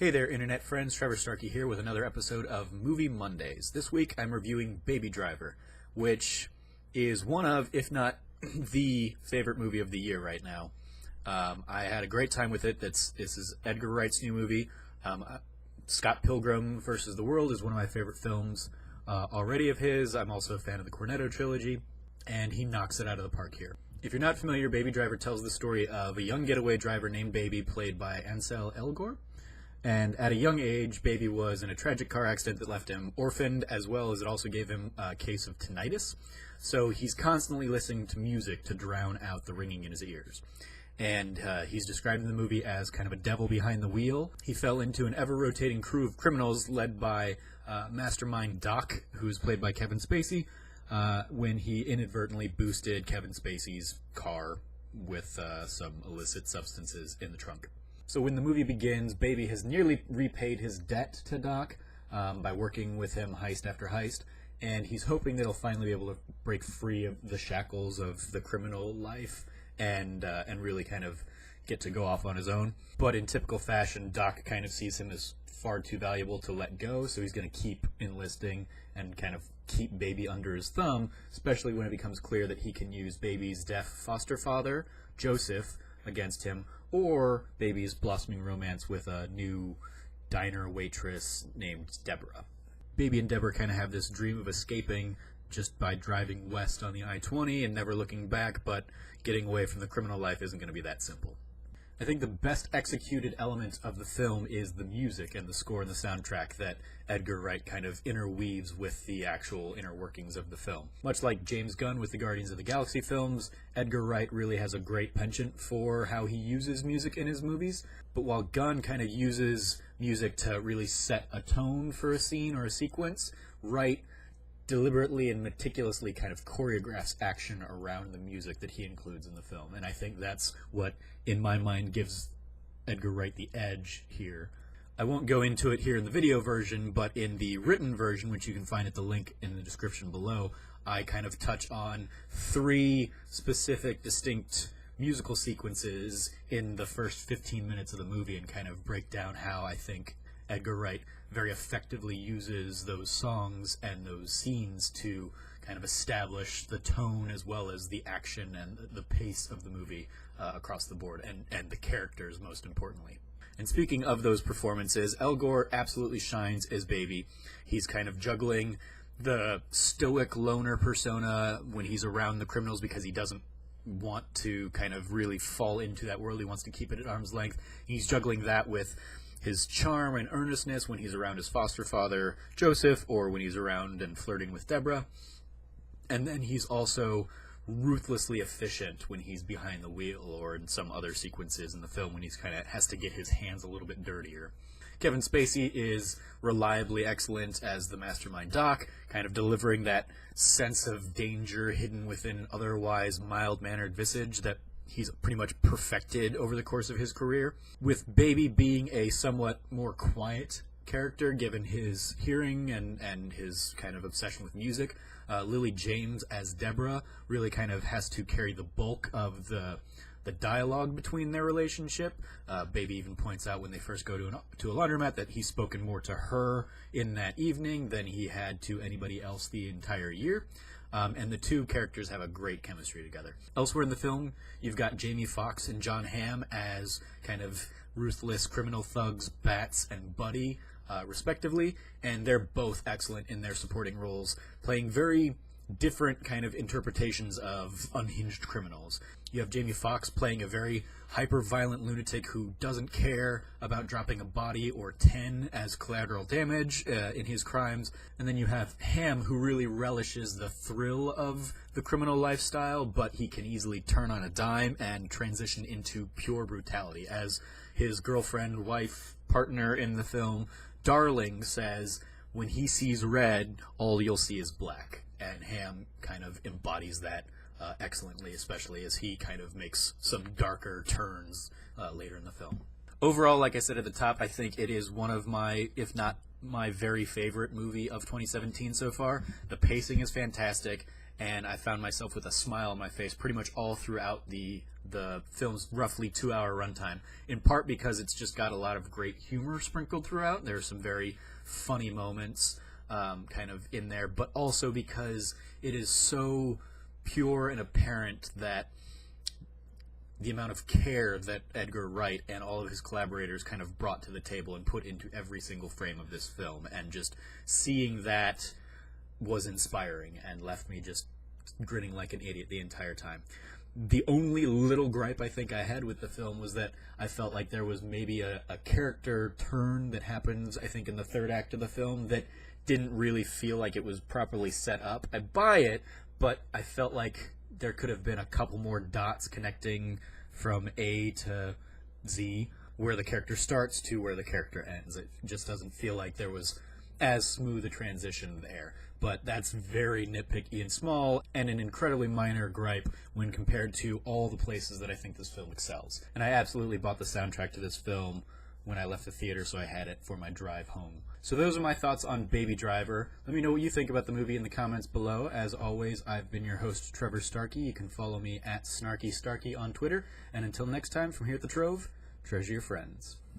Hey there, internet friends. Trevor Starkey here with another episode of Movie Mondays. This week I'm reviewing Baby Driver, which is one of, if not the favorite movie of the year right now. I had a great time with it. This is Edgar Wright's new movie. Scott Pilgrim vs. the World is one of my favorite films already of his. I'm also a fan of the Cornetto trilogy, and he knocks it out of the park here. If you're not familiar, Baby Driver tells the story of a young getaway driver named Baby, played by Ansel Elgort. And at a young age, Baby was in a tragic car accident that left him orphaned, as well as it also gave him a case of tinnitus. So he's constantly listening to music to drown out the ringing in his ears. And he's described in the movie as kind of a devil behind the wheel. He fell into an ever-rotating crew of criminals led by Mastermind Doc, who's played by Kevin Spacey, when he inadvertently boosted Kevin Spacey's car with some illicit substances in the trunk. So when the movie begins, Baby has nearly repaid his debt to Doc by working with him heist after heist, and he's hoping that he'll finally be able to break free of the shackles of the criminal life and really kind of get to go off on his own. But in typical fashion, Doc kind of sees him as far too valuable to let go, so he's going to keep enlisting and kind of keep Baby under his thumb, especially when it becomes clear that he can use Baby's deaf foster father, Joseph, against him, or Baby's blossoming romance with a new diner waitress named Deborah. Baby and Deborah kind of have this dream of escaping just by driving west on the I-20 and never looking back, but getting away from the criminal life isn't going to be that simple. I think the best executed element of the film is the music and the score and the soundtrack that Edgar Wright kind of interweaves with the actual inner workings of the film. Much like James Gunn with the Guardians of the Galaxy films, Edgar Wright really has a great penchant for how he uses music in his movies, but while Gunn kind of uses music to really set a tone for a scene or a sequence, Wright deliberately and meticulously kind of choreographs action around the music that he includes in the film. And I think that's what, in my mind, gives Edgar Wright the edge here. I won't go into it here in the video version, but in the written version, which you can find at the link in the description below, I kind of touch on 3 specific, distinct musical sequences in the first 15 minutes of the movie and kind of break down how I think Edgar Wright very effectively uses those songs and those scenes to kind of establish the tone as well as the action and the pace of the movie across the board, and the characters most importantly. And speaking of those performances, Elgort absolutely shines as Baby. He's kind of juggling the stoic loner persona when he's around the criminals because he doesn't want to kind of really fall into that world. He wants to keep it at arm's length. He's juggling that with his charm and earnestness when he's around his foster father, Joseph, or when he's around and flirting with Deborah. And then he's also ruthlessly efficient when he's behind the wheel or in some other sequences in the film when he's kind of has to get his hands a little bit dirtier. Kevin Spacey is reliably excellent as the Mastermind Doc, kind of delivering that sense of danger hidden within an otherwise mild-mannered visage that he's pretty much perfected over the course of his career, with Baby being a somewhat more quiet character given his hearing and his kind of obsession with music. Lily James as Deborah really kind of has to carry the bulk of the dialogue between their relationship. Baby even points out when they first go to a laundromat that he's spoken more to her in that evening than he had to anybody else the entire year. And the two characters have a great chemistry together. Elsewhere in the film, you've got Jamie Foxx and John Hamm as kind of ruthless criminal thugs, Bats and Buddy, respectively, and they're both excellent in their supporting roles, playing very different kind of interpretations of unhinged criminals. You have Jamie Foxx playing a very hyper-violent lunatic who doesn't care about dropping a body or 10 as collateral damage in his crimes. And then you have Hamm, who really relishes the thrill of the criminal lifestyle, but he can easily turn on a dime and transition into pure brutality. As his girlfriend, wife, partner in the film, Darling, says, when he sees red, all you'll see is black. And Hamm kind of embodies that excellently, especially as he kind of makes some darker turns later in the film. Overall, like I said at the top, I think it is one of my, if not my very favorite movie of 2017 so far. The pacing is fantastic, and I found myself with a smile on my face pretty much all throughout the film's roughly 2-hour runtime, in part because it's just got a lot of great humor sprinkled throughout. There are some very funny moments kind of in there, but also because it is so pure and apparent that the amount of care that Edgar Wright and all of his collaborators kind of brought to the table and put into every single frame of this film, and just seeing that was inspiring and left me just grinning like an idiot the entire time. The only little gripe I think I had with the film was that I felt like there was maybe a character turn that happens, I think, in the third act of the film that didn't really feel like it was properly set up. I buy it, but I felt like there could have been a couple more dots connecting from A to Z, where the character starts to where the character ends. It just doesn't feel like there was as smooth a transition there. But that's very nitpicky and small, and an incredibly minor gripe when compared to all the places that I think this film excels. And I absolutely bought the soundtrack to this film when I left the theater, so I had it for my drive home. So those are my thoughts on Baby Driver. Let me know what you think about the movie in the comments below. As always, I've been your host, Trevor Starkey. You can follow me at SnarkyStarkey on Twitter. And until next time, from here at the Trove, treasure your friends.